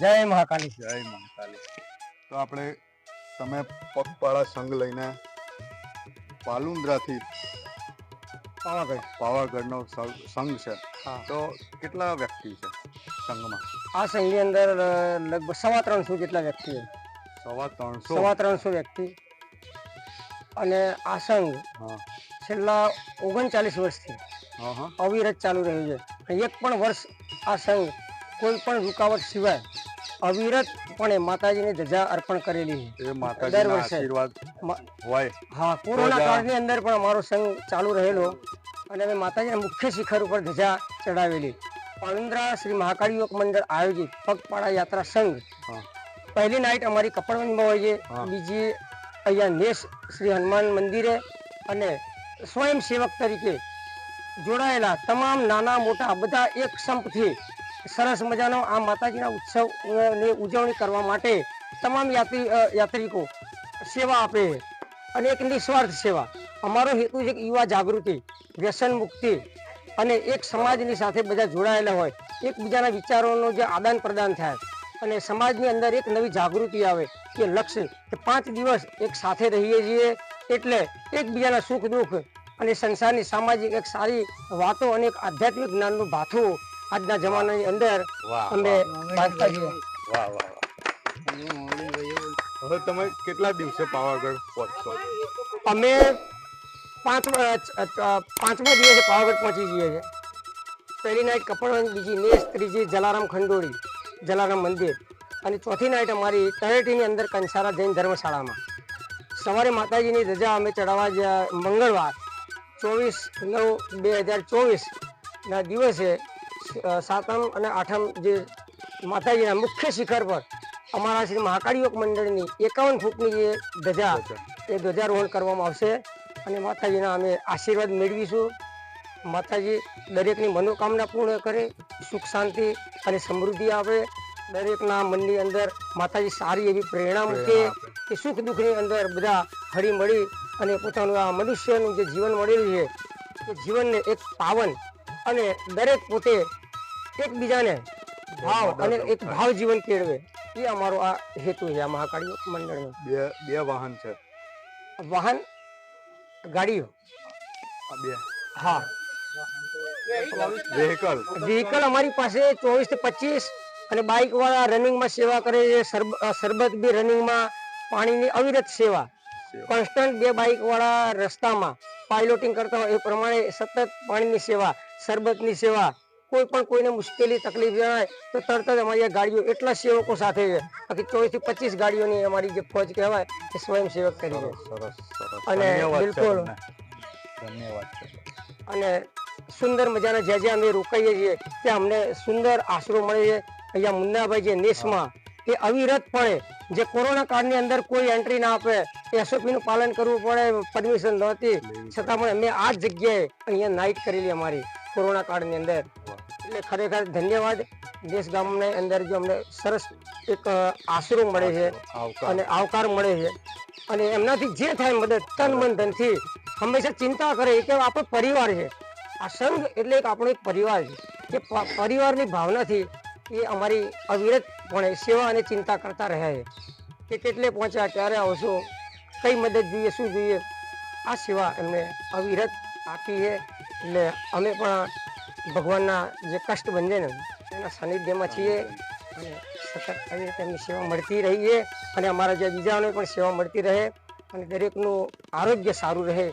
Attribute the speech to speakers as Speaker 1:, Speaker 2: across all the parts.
Speaker 1: જય મહાકાલી।
Speaker 2: જય મહાકાલી। તો આપણે તમે પગપાળા સંઘ લઈને પાલુંદ્રાથી પાવાગઢનો સંઘ છે, તો કેટલા વ્યક્તિ છે સંઘમાં?
Speaker 1: આ સંઘની અંદર લગભગ 350 જેટલા વ્યક્તિ છે। 350 વ્યક્તિ। અને આ સંઘ છેલ્લા 39 વર્ષથી અવિરત ચાલુ રહ્યું છે। એક પણ વર્ષ આ સંઘ કોઈ પણ રૂકાવટ સિવાય અવિરતપણે માતાજીને ધજા અર્પણ કરેલી છે। દર વર્ષે હા, કોરોના કાળની અંદર પણ અમારો સંઘ ચાલુ રહેલો અને અમે માતાજીના મુખ્ય શિખર ઉપર ધજા ચડાવેલી। પાલુંદ્રા શ્રી મહાકાળી યોગ મંડળ આયોજિત પગપાળા યાત્રા સંઘ પહેલી નાઇટ અમારી કપડવંજમાં હોય છે, બીજી અહીંયા નેસ શ્રી હનુમાન મંદિરે, અને સ્વયંસેવક તરીકે જોડાયેલા તમામ નાના મોટા બધા એક સંપથી સરસ મજાનો આ માતાજીના ઉત્સવની ઉજવણી કરવા માટે તમામ યાત્રિકો સેવા આપે છે, અને એક નિસ્વાર્થ સેવા। અમારો હેતુ છે કે યુવા જાગૃતિ, વ્યસન મુક્તિ, અને એક સમાજની સાથે બધા જોડાયેલા હોય, એકબીજાના વિચારોનું જે આદાન પ્રદાન થાય અને સમાજની અંદર એક નવી જાગૃતિ આવે, કે લક્ષ્ય કે 5 દિવસ એક સાથે રહીએ છીએ એટલે એકબીજાના સુખ દુઃખ અને સંસારની સામાજિક એક સારી વાતો અને એક આધ્યાત્મિક જ્ઞાનનું ભાથું આજના જમાનાની અંદર અમે બાંધતા છીએ।
Speaker 2: હવે તમે કેટલા દિવસે પાવાગઢ પહોંચશો?
Speaker 1: અમે પાંચમા દિવસે પાવાગઢ પહોંચી જઈએ છીએ। પહેલી નાઇટ કપડવંજ, બીજી નેસ, ત્રીજી જલારામ ખંડોળી જલારામ મંદિર, અને ચોથી નાઇટ અમારી તળેટીની અંદર કંસારા જૈન ધર્મશાળામાં। સવારે માતાજીની ધજા અમે ચડાવવા મંગળવાર 24/9/2024ના દિવસે સાતમ અને આઠમ જે માતાજીના મુખ્ય શિખર પર અમારા શ્રી મહાકાળી યોગ મંડળની 51 ફૂટની જે ધજા એ ધ્વજારોહણ કરવામાં આવશે, અને માતાજીના અમે આશીર્વાદ મેળવીશું। માતાજી દરેકની મનોકામના પૂર્ણ કરે, સુખ શાંતિ અને સમૃદ્ધિ આપે, દરેકના મનની અંદર માતાજી સારી એવી પ્રેરણા મૂકે કે સુખ દુઃખની અંદર બધા હળી મળી અને પોતાનું આ મનુષ્યનું જે જીવન મળેલું છે એ જીવનને એક પાવન અને દરેક પોતે એકબીજાને ભાવ અને એક ભાવ જીવન કેળવે, એ અમારો આ હેતુ છે આ મહાકાળી મંડળનો।
Speaker 2: બે વાહન છે?
Speaker 1: વાહન ગાડીઓ, હા, વ્હીકલ અમારી પાસે 24 થી 25, અને બાઇક વાળા રનિંગમાં સેવા કરે છે, સરબત બી રનિંગમાં, પાણીની અવિરત સેવા, કોન્સ્ટન્ટ 2 બાઇક વાળા રસ્તામાં પાઇલોટિંગ કરતા હોય એ પ્રમાણે સતત પાણીની સેવા, સરબતની સેવા, કોઈ પણ કોઈને મુશ્કેલી તકલીફ જણાય તો તરત જ અમારી ગાડીઓ એટલા સેવકો સાથે છે, બાકી 24 થી 25 ગાડીઓની અમારી જે ફોજ કહેવાય એ સ્વયંસેવક તરીકે। અને બિલકુલ
Speaker 2: ધન્યવાદ છે।
Speaker 1: અને સુંદર મજાના જ્યાં અમે રોકાઈએ છીએ ત્યાં અમને સુંદર આશરો મળે છે। અહીંયા મુન્નાભાઈ જે નેસમાં એ અવિરતપણે જે કોરોના કાળની અંદર કોઈ એન્ટ્રી ના આપે, એસઓપીનું પાલન કરવું પડે, પરમિશન નહોતી છતાં પણ અમે આ જગ્યાએ અહીંયા નાઇટ કરેલી અમારી કોરોના કાળની અંદર। એટલે ખરેખર ધન્યવાદ। દેશ ગામની અંદર જો અમને સરસ એક આશરો મળે છે અને આવકાર મળે છે, અને એમનાથી જે થાય મદદ તન મન ધનથી હંમેશા ચિંતા કરે કે આપણો પરિવાર છે, આ સંઘ એટલે એક આપણો એક પરિવાર છે, એ પરિવારની ભાવનાથી એ અમારી અવિરતપણે સેવા અને ચિંતા કરતા રહ્યા છે કે કેટલે પહોંચ્યા, ક્યારે આવશો, કઈ મદદ જોઈએ, શું જોઈએ, આ સેવા એમને અવિરત આપી છે। એટલે અમે પણ ભગવાનના જે કષ્ટભંજન એના સાનિધ્યમાં છીએ, અને સતત આવી રીતે એમની સેવા મળતી રહી છે, અને અમારા જે બીજાઓને પણ સેવા મળતી રહે, અને દરેકનું આરોગ્ય સારું રહે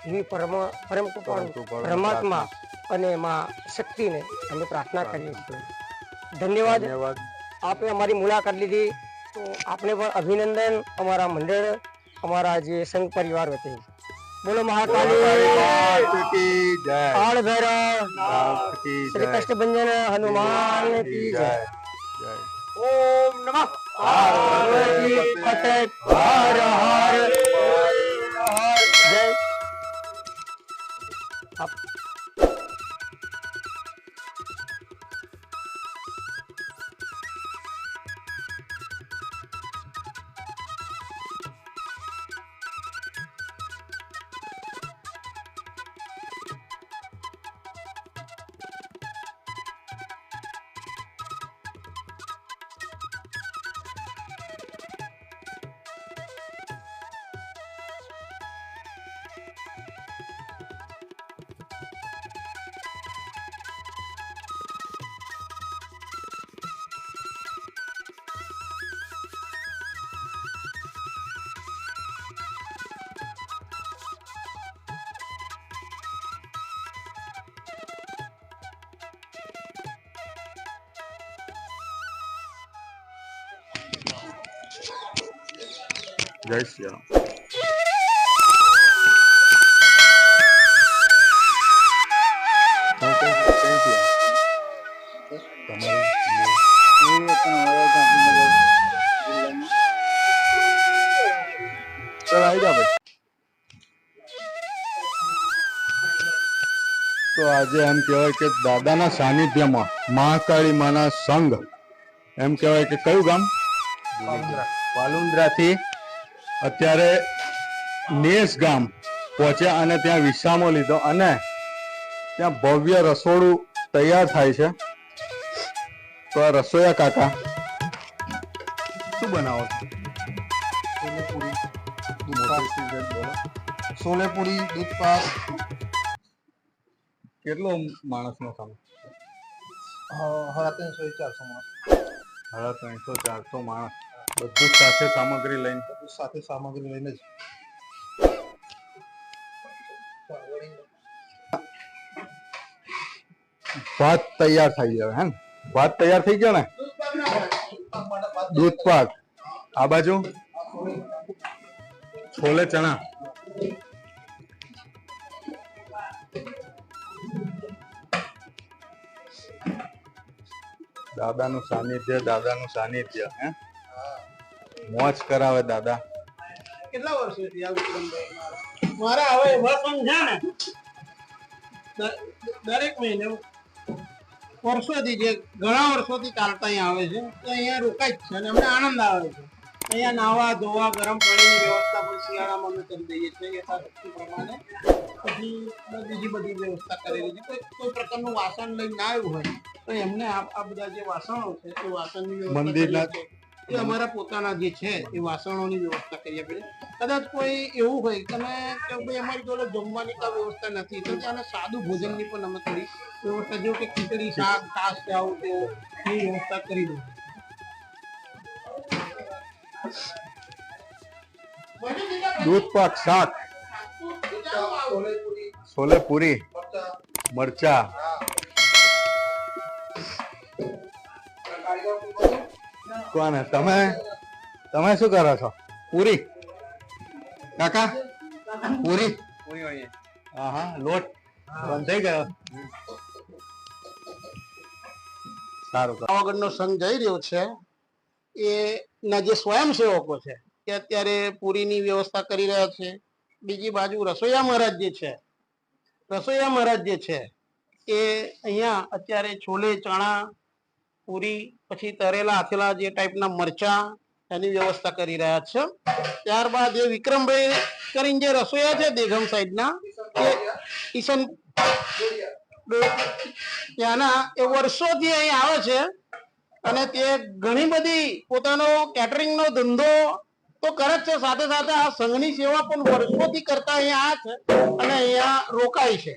Speaker 1: એવી પરમ કૃપાળુ પરમાત્મા અને માં શક્તિને અમે પ્રાર્થના કરીએ છીએ. ધન્યવાદ. આપે અમારી મુલાકાત લીધી તો આપને પણ અભિનંદન અમારા મંડળ, અમારા જે સંઘ પરિવાર વતી. બોલો મહાકાળી
Speaker 2: જય,
Speaker 1: કાળ ભૈરવ શ્રી
Speaker 2: જય,
Speaker 1: કષ્ટભંજન હનુમાન કી જય.
Speaker 2: જય.
Speaker 1: ઓમ નમઃ પાર્વતી પતે હર હર જય.
Speaker 2: જય શ્રી રામ. તો આજે એમ કહેવાય કે દાદાના સાનિધ્યમાં મહાકાળી માના સંઘ, એમ કહેવાય કે કયું ગામ? વાલુંદ્રાથી અત્યારે નેસ ગામ પહોંચ્યા અને ત્યાં વિશ્રામો લીધો અને ત્યાં ભવ્ય રસોડું તૈયાર થાય છે. તો આ રસોયા કાકા શું બનાવો છો?
Speaker 3: છોલેપુરી, દૂધ પાક.
Speaker 2: કેટલો માણસનો કામ?
Speaker 3: 350-400 માણસ.
Speaker 2: 350-400 માણસ, બધું સાથે સામગ્રી લઈને?
Speaker 3: સાથે સામગ્રી લઈને જ.
Speaker 2: ભાત તૈયાર થઈ જાય હે? ભાત તૈયાર થઈ ગયો ને? દૂધ પાક. આ બાજુ છોલે ચણા. દાદાનું સાનિધ્ય હે? મોજ કરાવે દાદા.
Speaker 3: કેટલા વર્ષોથી આ વિક્રમભાઈ મારા હવે વર્ષો છે ને દરેક મહિને વર્ષોથી જે ઘણા વર્ષોથી ચાલતા અહીંયા આવે છે તો અહીંયા રોકાય જ છે અને અમને આનંદ આવે છે. અહીંયા નાવા ધોવા ગરમ પાણીની વ્યવસ્થા પણ શિયાળામાં અમે કરી દઈએ છીએ યથાશક્તિ પ્રમાણે. પછી બીજી બધી વ્યવસ્થા કરેલી છે. કોઈ પ્રકારનું વાસણ લઈને ના આવ્યું હોય તો એમને આ બધા જે વાસણો છે એ વાસણની
Speaker 2: મંદિરના
Speaker 3: એ અમારા પોતાના જે છે એ વાસણોની વ્યવસ્થા કરી આપે. કદાચ કોઈ એવું હોય કે ભાઈ અમારી જોડે જમવાની કોઈ વ્યવસ્થા નથી તો ત્યાં સાદું ભોજનની પણ અમે થોડી વ્યવસ્થા, જો કે ખીચડી, શાક, છાશ કે આવું તેવું એની વ્યવસ્થા કરી દઉં.
Speaker 2: દૂધ પાક, શાક, છોલે પૂરી, મરચા. કોને તમે શું કરો છો? પૂરી કાકા? પૂરી? હા, લોટ બંધાઈ ગયો. સારું.
Speaker 3: પાવાગઢનો સંઘ જઈ રહ્યો છે એ ના જે સ્વયંસેવકો છે કે અત્યારે પૂરીની વ્યવસ્થા કરી રહ્યા છે. બીજી બાજુ રસોઈયા મહારાજ જે છે એ અહીંયા અત્યારે છોલે ચણા, પૂરી, પછી તરેલા આથેલા જે ટાઈપના મરચા એની વ્યવસ્થા કરી રહ્યા છે. ત્યારબાદ એ વિક્રમભાઈ કરીને જે રસોઈયા છે દેગમ સાઈડના એ ઈશન ત્યાંના એ વર્ષોથી અહીં આવે છે અને તે ઘણી બધી પોતાનો કેટરિંગનો ધંધો તો કરે જ છે, સાથે સાથે આ સંઘની સેવા પણ વર્ષોથી કરતા અહીંયા આ છે અને અહીંયા રોકાય છે.